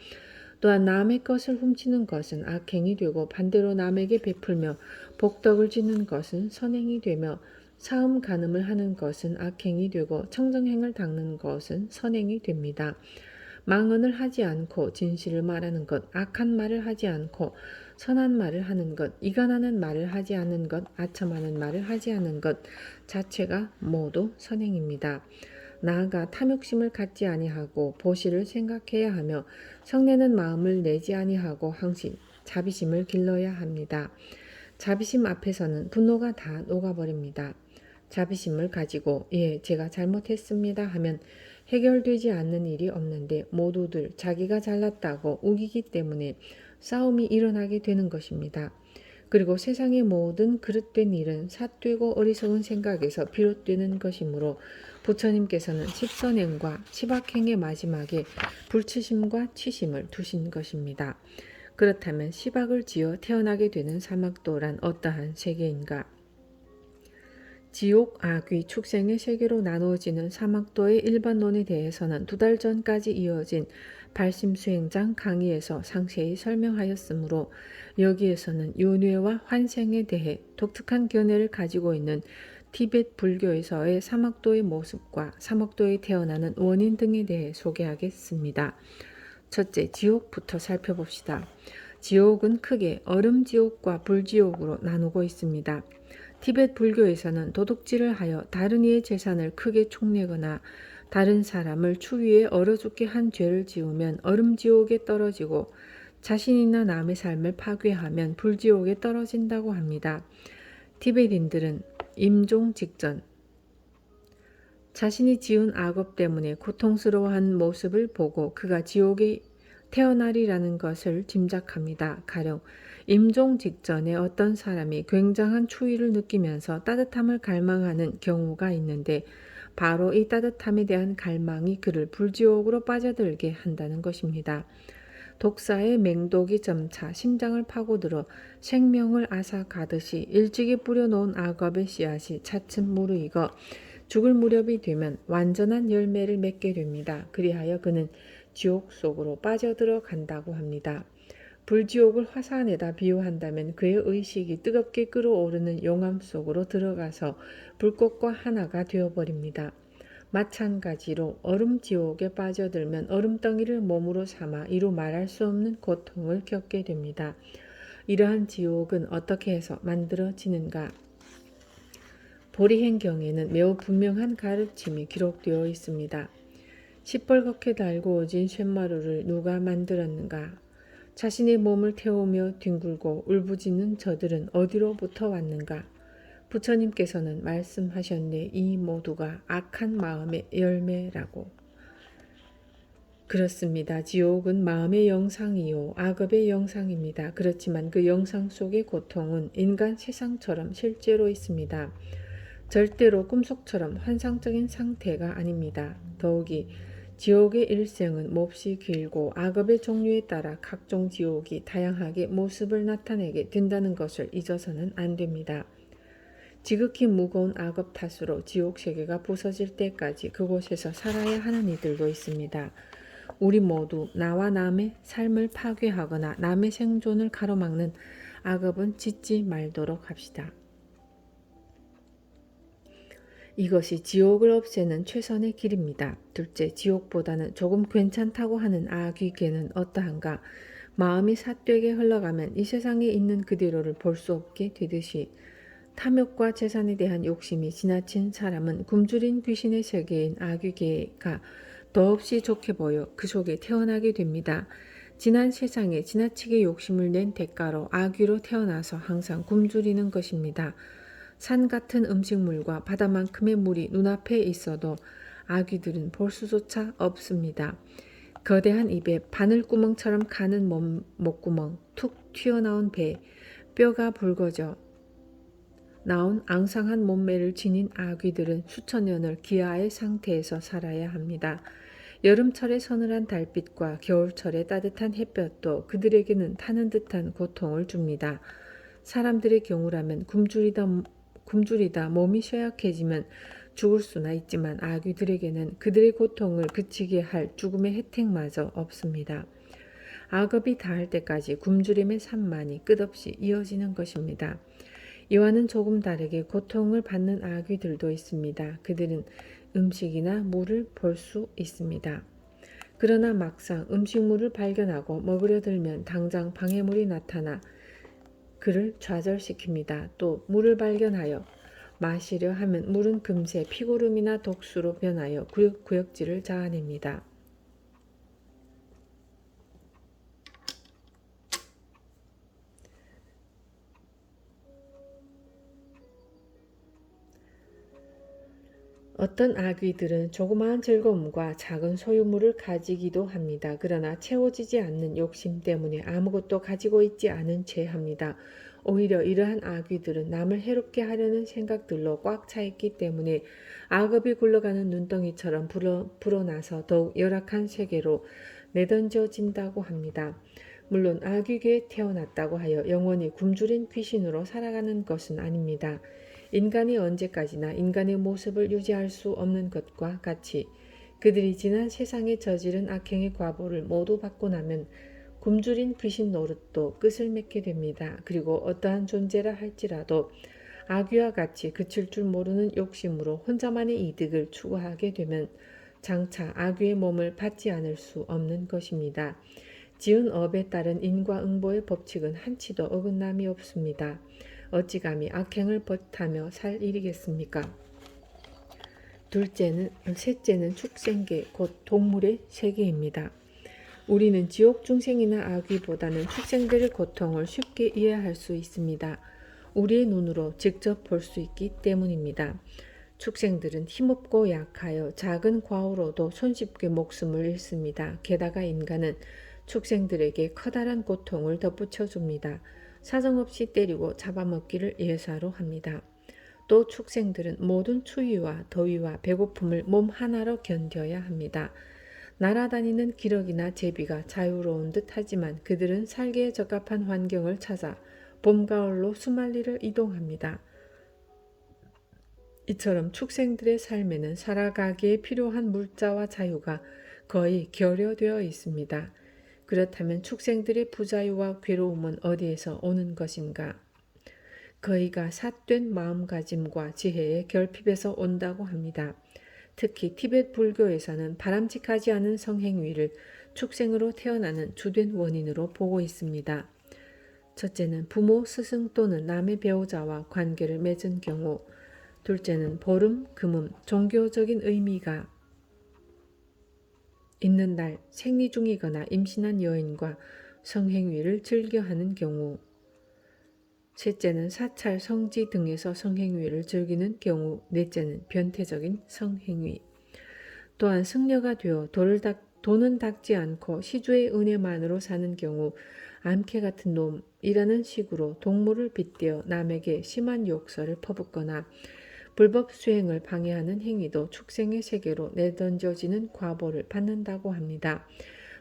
또한 남의 것을 훔치는 것은 악행이 되고 반대로 남에게 베풀며 복덕을 짓는 것은 선행이 되며 사음 간음을 하는 것은 악행이 되고 청정행을 닦는 것은 선행이 됩니다. 망언을 하지 않고 진실을 말하는 것, 악한 말을 하지 않고 선한 말을 하는 것, 이간하는 말을 하지 않는 것, 아첨하는 말을 하지 않는 것 자체가 모두 선행입니다. 나아가 탐욕심을 갖지 아니하고 보시를 생각해야 하며 성내는 마음을 내지 아니하고 항시 자비심을 길러야 합니다. 자비심 앞에서는 분노가 다 녹아버립니다. 자비심을 가지고 제가 잘못했습니다 하면 해결되지 않는 일이 없는데 모두들 자기가 잘났다고 우기기 때문에 싸움이 일어나게 되는 것입니다. 그리고 세상의 모든 그릇된 일은 삿되고 어리석은 생각에서 비롯되는 것이므로 부처님께서는 십선행과 십악행의 마지막에 불치심과 치심을 두신 것입니다. 그렇다면 십악을 지어 태어나게 되는 사막도란 어떠한 세계인가? 지옥, 악귀, 축생의 세계로 나누어지는 사막도의 일반론에 대해서는 2달 전까지 이어진 발심수행장 강의에서 상세히 설명하였으므로 여기에서는 윤회와 환생에 대해 독특한 견해를 가지고 있는 티베트 불교에서의 사막도의 모습과 사막도에 태어나는 원인 등에 대해 소개하겠습니다. 첫째, 지옥부터 살펴봅시다. 지옥은 크게 얼음지옥과 불지옥으로 나누고 있습니다. 티베트 불교에서는 도둑질을 하여 다른 이의 재산을 크게 총내거나 다른 사람을 추위에 얼어 죽게 한 죄를 지으면 얼음지옥에 떨어지고 자신이나 남의 삶을 파괴하면 불지옥에 떨어진다고 합니다. 티베트인들은 임종 직전 자신이 지은 악업 때문에 고통스러워한 모습을 보고 그가 지옥에 태어나리라는 것을 짐작합니다. 가령 임종 직전에 어떤 사람이 굉장한 추위를 느끼면서 따뜻함을 갈망하는 경우가 있는데 바로 이 따뜻함에 대한 갈망이 그를 불지옥으로 빠져들게 한다는 것입니다. 독사의 맹독이 점차 심장을 파고들어 생명을 앗아가듯이 일찍이 뿌려놓은 악업의 씨앗이 차츰 무르익어 죽을 무렵이 되면 완전한 열매를 맺게 됩니다. 그리하여 그는 지옥 속으로 빠져들어간다고 합니다. 불지옥을 화산에다 비유한다면 그의 의식이 뜨겁게 끓어오르는 용암 속으로 들어가서 불꽃과 하나가 되어버립니다. 마찬가지로 얼음지옥에 빠져들면 얼음덩이를 몸으로 삼아 이루 말할 수 없는 고통을 겪게 됩니다. 이러한 지옥은 어떻게 해서 만들어지는가? 보리행경에는 매우 분명한 가르침이 기록되어 있습니다. 시뻘겋게 달고 오진 쇳마루를 누가 만들었는가? 자신의 몸을 태우며 뒹굴고 울부짖는 저들은 어디로부터 왔는가? 부처님께서는 말씀하셨네. 이 모두가 악한 마음의 열매라고. 그렇습니다. 지옥은 마음의 영상이요 악업의 영상입니다. 그렇지만 그 영상 속의 고통은 인간 세상처럼 실제로 있습니다. 절대로 꿈속처럼 환상적인 상태가 아닙니다. 더욱이 지옥의 일생은 몹시 길고 악업의 종류에 따라 각종 지옥이 다양하게 모습을 나타내게 된다는 것을 잊어서는 안 됩니다. 지극히 무거운 악업 탓으로 지옥 세계가 부서질 때까지 그곳에서 살아야 하는 이들도 있습니다. 우리 모두 나와 남의 삶을 파괴하거나 남의 생존을 가로막는 악업은 짓지 말도록 합시다. 이것이 지옥을 없애는 최선의 길입니다. 둘째, 지옥보다는 조금 괜찮다고 하는 악귀계는 어떠한가? 마음이 삿되게 흘러가면 이 세상에 있는 그대로를 볼 수 없게 되듯이 탐욕과 재산에 대한 욕심이 지나친 사람은 굶주린 귀신의 세계인 악귀계가 더없이 좋게 보여 그 속에 태어나게 됩니다. 지난 세상에 지나치게 욕심을 낸 대가로 악귀로 태어나서 항상 굶주리는 것입니다. 산 같은 음식물과 바다만큼의 물이 눈앞에 있어도 아귀들은 볼 수조차 없습니다. 거대한 입에 바늘구멍처럼 가는 목구멍, 툭 튀어나온 배, 뼈가 붉어져 나온 앙상한 몸매를 지닌 아귀들은 수천 년을 기아의 상태에서 살아야 합니다. 여름철의 서늘한 달빛과 겨울철의 따뜻한 햇볕도 그들에게는 타는 듯한 고통을 줍니다. 사람들의 경우라면 굶주리다 몸이 쇠약해지면 죽을 수나 있지만 아귀들에게는 그들의 고통을 그치게 할 죽음의 혜택마저 없습니다. 악업이 다할 때까지 굶주림의 산만이 끝없이 이어지는 것입니다. 이와는 조금 다르게 고통을 받는 아귀들도 있습니다. 그들은 음식이나 물을 볼 수 있습니다. 그러나 막상 음식물을 발견하고 먹으려 들면 당장 방해물이 나타나 그를 좌절시킵니다. 또 물을 발견하여 마시려 하면 물은 금세 피고름이나 독수로 변하여 구역질을 자아냅니다. 어떤 아귀들은 조그마한 즐거움과 작은 소유물을 가지기도 합니다. 그러나 채워지지 않는 욕심 때문에 아무것도 가지고 있지 않은 채 합니다. 오히려 이러한 아귀들은 남을 해롭게 하려는 생각들로 꽉 차 있기 때문에 악업이 굴러가는 눈덩이처럼 불어나서 더욱 열악한 세계로 내던져진다고 합니다. 물론 아귀계에 태어났다고 하여 영원히 굶주린 귀신으로 살아가는 것은 아닙니다. 인간이 언제까지나 인간의 모습을 유지할 수 없는 것과 같이 그들이 지난 세상에 저지른 악행의 과보를 모두 받고 나면 굶주린 귀신 노릇도 끝을 맺게 됩니다. 그리고 어떠한 존재라 할지라도 아귀와 같이 그칠 줄 모르는 욕심으로 혼자만의 이득을 추구하게 되면 장차 아귀의 몸을 받지 않을 수 없는 것입니다. 지은 업에 따른 인과응보의 법칙은 한치도 어긋남이 없습니다. 어찌 감히 악행을 버타며 살 일이겠습니까? 셋째는 축생계, 곧 동물의 세계입니다. 우리는 지옥 중생이나 아귀보다는 축생들의 고통을 쉽게 이해할 수 있습니다. 우리의 눈으로 직접 볼 수 있기 때문입니다. 축생들은 힘없고 약하여 작은 과오로도 손쉽게 목숨을 잃습니다. 게다가 인간은 축생들에게 커다란 고통을 덧붙여 줍니다. 사정없이 때리고 잡아먹기를 예사로 합니다. 또 축생들은 모든 추위와 더위와 배고픔을 몸 하나로 견뎌야 합니다. 날아다니는 기러기나 제비가 자유로운 듯 하지만 그들은 살기에 적합한 환경을 찾아 봄, 가을로 수만리를 이동합니다. 이처럼 축생들의 삶에는 살아가기에 필요한 물자와 자유가 거의 결여되어 있습니다. 그렇다면 축생들의 부자유와 괴로움은 어디에서 오는 것인가? 거의가 삿된 마음가짐과 지혜의 결핍에서 온다고 합니다. 특히 티베트 불교에서는 바람직하지 않은 성행위를 축생으로 태어나는 주된 원인으로 보고 있습니다. 첫째는 부모, 스승 또는 남의 배우자와 관계를 맺은 경우, 둘째는 보름, 금음, 종교적인 의미가 있는 날, 생리 중이거나 임신한 여인과 성행위를 즐겨하는 경우, 셋째는 사찰, 성지 등에서 성행위를 즐기는 경우, 넷째는 변태적인 성행위. 또한 승려가 되어 돈은 닦지 않고 시주의 은혜만으로 사는 경우 암캐 같은 놈이라는 식으로 동물을 빗대어 남에게 심한 욕설을 퍼붓거나 불법 수행을 방해하는 행위도 축생의 세계로 내던져지는 과보를 받는다고 합니다.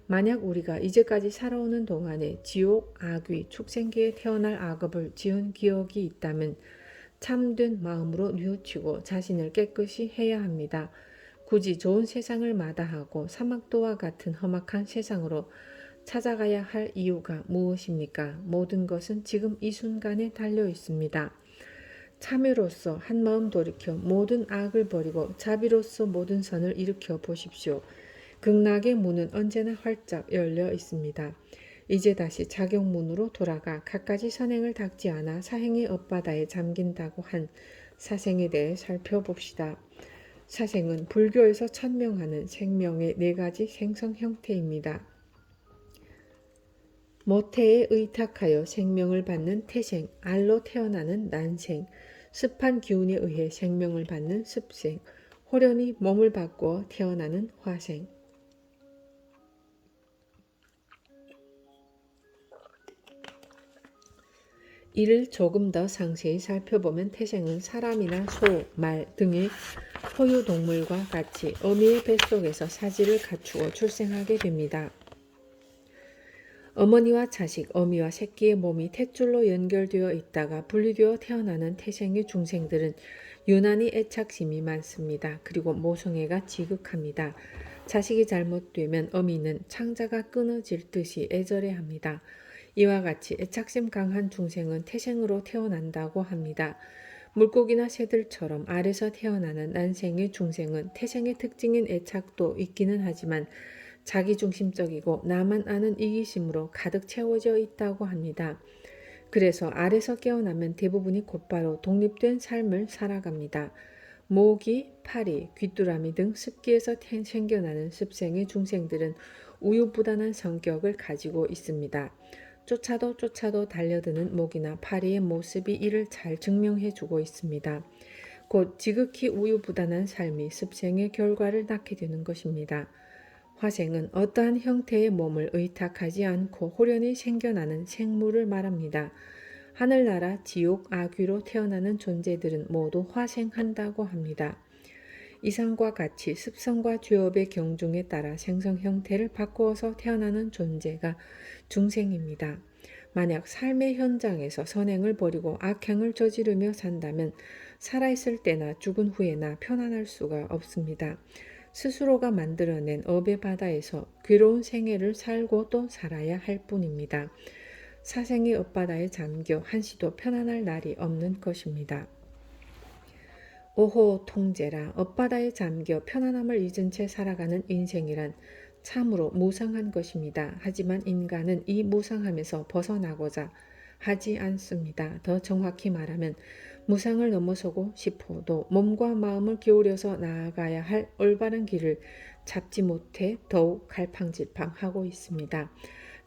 만약 우리가 이제까지 살아오는 동안에 지옥, 아귀, 축생계에 태어날 악업을 지은 기억이 있다면 참된 마음으로 뉘우치고 자신을 깨끗이 해야 합니다. 굳이 좋은 세상을 마다하고 사막도와 같은 험악한 세상으로 찾아가야 할 이유가 무엇입니까? 모든 것은 지금 이 순간에 달려 있습니다. 참여로서 한마음 돌이켜 모든 악을 버리고 자비로서 모든 선을 일으켜 보십시오. 극락의 문은 언제나 활짝 열려 있습니다. 이제 다시 작용문으로 돌아가 갖가지 선행을 닦지 않아 사행의 엇바다에 잠긴다고 한 사생에 대해 살펴봅시다. 사생은 불교에서 천명하는 생명의 4가지 생성 형태입니다. 모태에 의탁하여 생명을 받는 태생, 알로 태어나는 난생, 습한 기운에 의해 생명을 받는 습생, 호련히 몸을 바꾸어 태어나는 화생. 이를 조금 더 상세히 살펴보면 태생은 사람이나 소, 말 등의 포유동물과 같이 어미의 뱃속에서 사지를 갖추어 출생하게 됩니다. 어머니와 자식, 어미와 새끼의 몸이 탯줄로 연결되어 있다가 분리되어 태어나는 태생의 중생들은 유난히 애착심이 많습니다. 그리고 모성애가 지극합니다. 자식이 잘못되면 어미는 창자가 끊어질 듯이 애절해합니다. 이와 같이 애착심 강한 중생은 태생으로 태어난다고 합니다. 물고기나 새들처럼 알에서 태어나는 난생의 중생은 태생의 특징인 애착도 있기는 하지만 자기중심적이고 나만 아는 이기심으로 가득 채워져 있다고 합니다. 그래서 알에서 깨어나면 대부분이 곧바로 독립된 삶을 살아갑니다. 모기, 파리, 귀뚜라미 등 습기에서 생겨나는 습생의 중생들은 우유부단한 성격을 가지고 있습니다. 쫓아도 달려드는 모기나 파리의 모습이 이를 잘 증명해주고 있습니다. 곧 지극히 우유부단한 삶이 습생의 결과를 낳게 되는 것입니다. 화생은 어떠한 형태의 몸을 의탁하지 않고 호련히 생겨나는 생물을 말합니다. 하늘나라 지옥 아귀로 태어나는 존재들은 모두 화생한다고 합니다. 이상과 같이 습성과 죄업의 경중에 따라 생성 형태를 바꾸어서 태어나는 존재가 중생입니다. 만약 삶의 현장에서 선행을 벌이고 악행을 저지르며 산다면 살아있을 때나 죽은 후에나 편안할 수가 없습니다. 스스로가 만들어낸 업의 바다에서 괴로운 생애를 살고 또 살아야 할 뿐입니다. 사생의 업바다에 잠겨 한시도 편안할 날이 없는 것입니다. 오호 통제라 업바다에 잠겨 편안함을 잊은 채 살아가는 인생이란 참으로 무상한 것입니다. 하지만 인간은 이 무상함에서 벗어나고자 하지 않습니다. 더 정확히 말하면 무상을 넘어서고 싶어도 몸과 마음을 기울여서 나아가야 할 올바른 길을 잡지 못해 더욱 갈팡질팡하고 있습니다.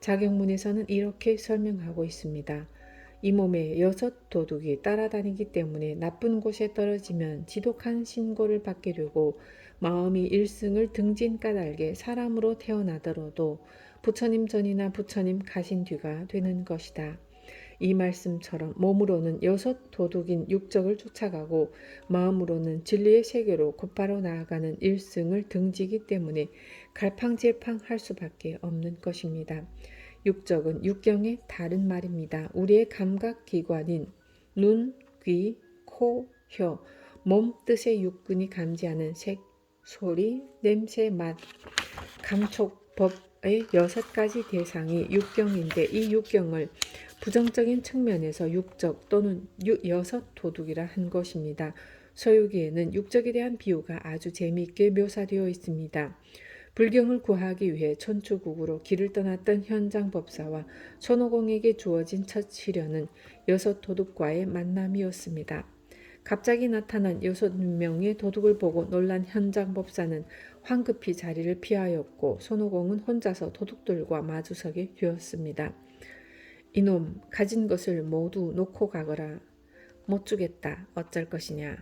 자경문에서는 이렇게 설명하고 있습니다. 이 몸에 6 도둑이 따라다니기 때문에 나쁜 곳에 떨어지면 지독한 신고를 받게 되고 마음이 일승을 등진 까닭에 사람으로 태어나더라도 부처님 전이나 부처님 가신 뒤가 되는 것이다. 이 말씀처럼 몸으로는 6 도둑인 육적을 쫓아가고 마음으로는 진리의 세계로 곧바로 나아가는 일승을 등지기 때문에 갈팡질팡할 수밖에 없는 것입니다. 육적은 육경의 다른 말입니다. 우리의 감각기관인 눈, 귀, 코, 혀, 몸 뜻의 육근이 감지하는 색, 소리, 냄새, 맛, 감촉, 법의 6가지 대상이 육경인데 이 육경을 부정적인 측면에서 육적 또는 6 도둑이라 한 것입니다. 서유기에는 육적에 대한 비유가 아주 재미있게 묘사되어 있습니다. 불경을 구하기 위해 천추국으로 길을 떠났던 현장법사와 손오공에게 주어진 첫 시련은 6 도둑과의 만남이었습니다. 갑자기 나타난 6명의 도둑을 보고 놀란 현장법사는 황급히 자리를 피하였고 손오공은 혼자서 도둑들과 마주서게 되었습니다. 이놈 가진 것을 모두 놓고 가거라. 못 주겠다. 어쩔 것이냐.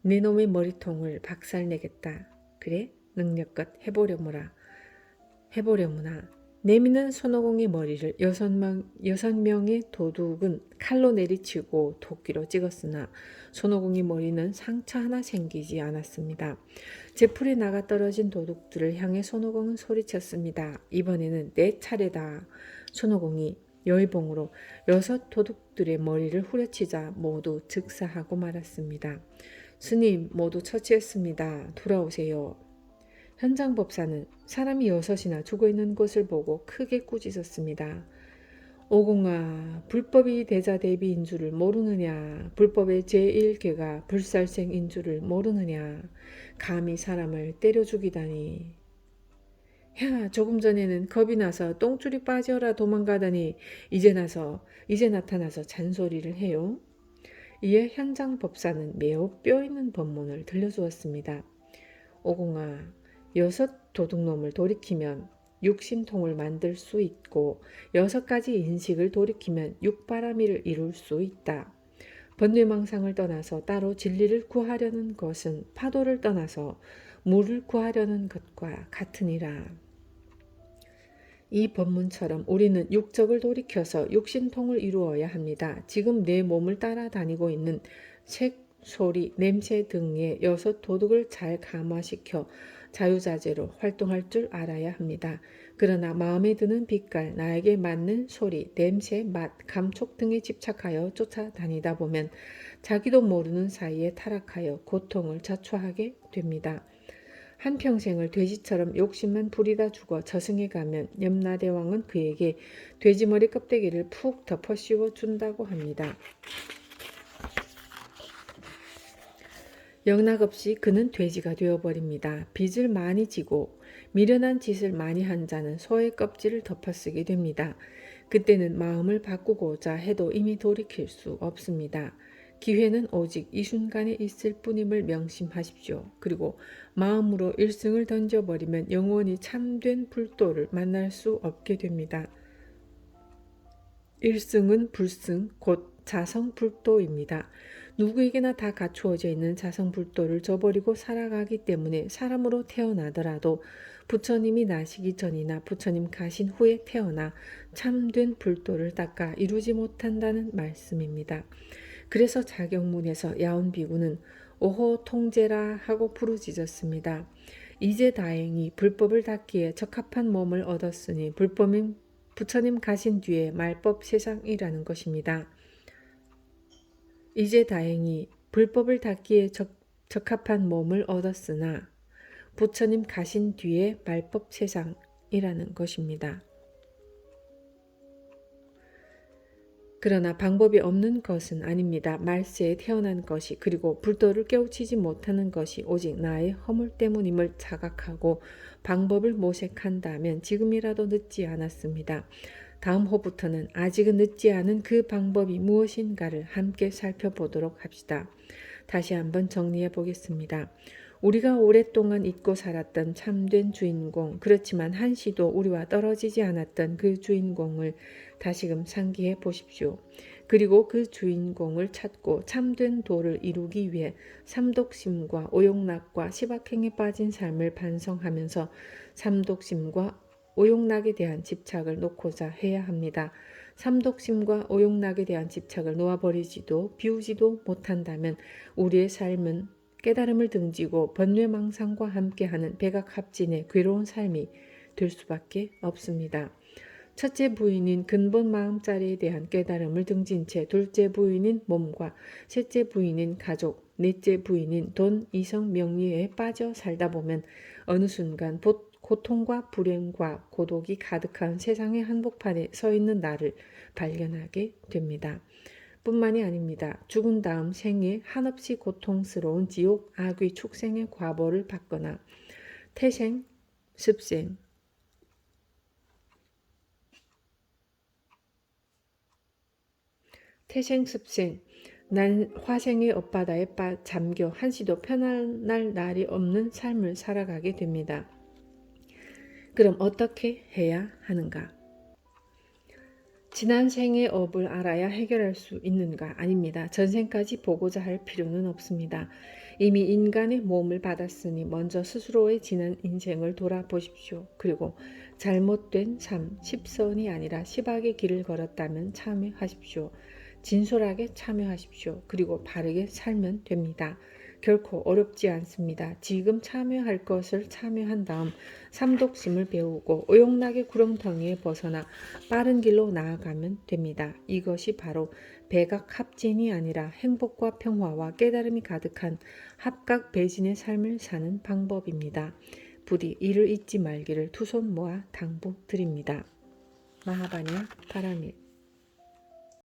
네 놈의 머리통을 박살내겠다. 그래? 능력껏 해보려무나. 내미는 손오공의 머리를 6명의 도둑은 칼로 내리치고 도끼로 찍었으나 손오공의 머리는 상처 하나 생기지 않았습니다. 제풀에 나가 떨어진 도둑들을 향해 손오공은 소리쳤습니다. 이번에는 내 차례다. 손오공이 열봉으로 6 도둑들의 머리를 후려치자 모두 즉사하고 말았습니다. 스님 모두 처치했습니다. 돌아오세요. 현장법사는 사람이 6이나 죽어있는 것을 보고 크게 꾸짖었습니다. 오공아, 불법이 대자대비인 줄을 모르느냐. 불법의 제1계가 불살생인 줄을 모르느냐. 감히 사람을 때려 죽이다니. 야, 조금 전에는 겁이 나서 똥줄이 빠져라 도망가더니 이제 나타나서 잔소리를 해요. 이에 현장법사는 매우 뼈있는 법문을 들려주었습니다. 오공아, 6 도둑놈을 돌이키면 육신통을 만들 수 있고 6가지 인식을 돌이키면 육바라미를 이룰 수 있다. 번뇌망상을 떠나서 따로 진리를 구하려는 것은 파도를 떠나서 물을 구하려는 것과 같으니라. 이 법문처럼 우리는 육적을 돌이켜서 육신통을 이루어야 합니다. 지금 내 몸을 따라다니고 있는 색, 소리, 냄새 등의 6 도둑을 잘 감화시켜 자유자재로 활동할 줄 알아야 합니다. 그러나 마음에 드는 빛깔, 나에게 맞는 소리, 냄새, 맛, 감촉 등에 집착하여 쫓아다니다 보면 자기도 모르는 사이에 타락하여 고통을 자초하게 됩니다. 한평생을 돼지처럼 욕심만 부리다 죽어 저승에 가면 염라대왕은 그에게 돼지머리 껍데기를 푹 덮어 씌워 준다고 합니다. 영락없이 그는 돼지가 되어버립니다. 빚을 많이 지고 미련한 짓을 많이 한 자는 소의 껍질을 덮어쓰게 됩니다. 그때는 마음을 바꾸고자 해도 이미 돌이킬 수 없습니다. 기회는 오직 이 순간에 있을 뿐임을 명심하십시오. 그리고 마음으로 일승을 던져버리면 영원히 참된 불도를 만날 수 없게 됩니다. 일승은 불승, 곧 자성불도입니다. 누구에게나 다 갖추어져 있는 자성불도를 저버리고 살아가기 때문에 사람으로 태어나더라도 부처님이 나시기 전이나 부처님 가신 후에 태어나 참된 불도를 닦아 이루지 못한다는 말씀입니다. 그래서 자경문에서 야온비구는 오호 통제라 하고 부르짖었습니다. 이제 다행히 불법을 닦기에 적합한 몸을 얻었으니 불법인 부처님 가신 뒤에 말법 세상이라는 것입니다. 이제 다행히 불법을 닦기에 적합한 몸을 얻었으나 부처님 가신 뒤에 말법 세상이라는 것입니다. 그러나 방법이 없는 것은 아닙니다. 말세에 태어난 것이 그리고 불도를 깨우치지 못하는 것이 오직 나의 허물 때문임을 자각하고 방법을 모색한다면 지금이라도 늦지 않았습니다. 다음 호부터는 아직은 늦지 않은 그 방법이 무엇인가를 함께 살펴보도록 합시다. 다시 한번 정리해 보겠습니다. 우리가 오랫동안 잊고 살았던 참된 주인공, 그렇지만 한시도 우리와 떨어지지 않았던 그 주인공을 다시금 상기해 보십시오. 그리고 그 주인공을 찾고 참된 도를 이루기 위해 삼독심과 오욕락과 시박행에 빠진 삶을 반성하면서 삼독심과 오욕락에 대한 집착을 놓고자 해야 합니다. 삼독심과 오욕락에 대한 집착을 놓아버리지도 비우지도 못한다면 우리의 삶은 깨달음을 등지고 번뇌망상과 함께하는 백악합진의 괴로운 삶이 될 수밖에 없습니다. 첫째 부인인 근본 마음자리에 대한 깨달음을 등진 채 둘째 부인인 몸과 셋째 부인인 가족, 넷째 부인인 돈, 이성, 명예에 빠져 살다 보면 어느 순간 고통과 불행과 고독이 가득한 세상의 한복판에 서 있는 나를 발견하게 됩니다. 뿐만이 아닙니다. 죽은 다음 생에 한없이 고통스러운 지옥, 악귀, 축생의 과보를 받거나 태생, 습생, 태생습생, 난 화생의 엇바다에 잠겨 한시도 편안할 날이 없는 삶을 살아가게 됩니다. 그럼 어떻게 해야 하는가? 지난 생의 업을 알아야 해결할 수 있는가? 아닙니다. 전생까지 보고자 할 필요는 없습니다. 이미 인간의 몸을 받았으니 먼저 스스로의 지난 인생을 돌아보십시오. 그리고 잘못된 삶, 십선이 아니라 십악의 길을 걸었다면 참회하십시오. 진솔하게 참여하십시오. 그리고 바르게 살면 됩니다. 결코 어렵지 않습니다. 지금 참여할 것을 참여한 다음 삼독심을 배우고 오욕락의 구렁텅이에 벗어나 빠른 길로 나아가면 됩니다. 이것이 바로 백악합진이 아니라 행복과 평화와 깨달음이 가득한 합각배진의 삶을 사는 방법입니다. 부디 이를 잊지 말기를 두 손 모아 당부드립니다. 마하바냐 파라밀